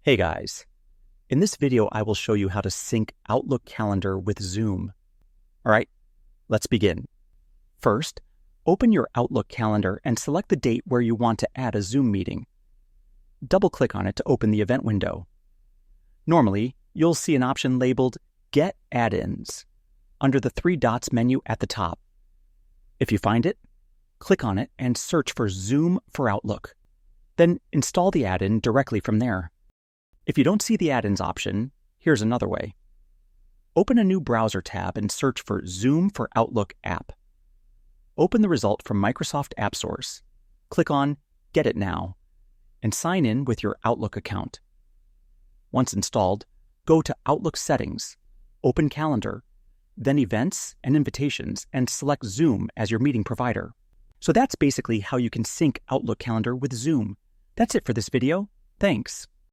Hey guys, in this video I will show you how to sync Outlook Calendar with Zoom. All right, let's begin. First, open your Outlook Calendar and select the date where you want to add a Zoom meeting. Double-click on it to open the event window. Normally, you'll see an option labeled Get Add-ins under the three dots menu at the top. If you find it, click on it and search for Zoom for Outlook. Then install the add-in directly from there. If you don't see the add-ins option, here's another way. Open a new browser tab and search for Zoom for Outlook app. Open the result from Microsoft App Source. Click on Get It Now and sign in with your Outlook account. Once installed, go to Outlook Settings, open Calendar, then Events and Invitations, and select Zoom as your meeting provider. So that's basically how you can sync Outlook Calendar with Zoom. That's it for this video. Thanks.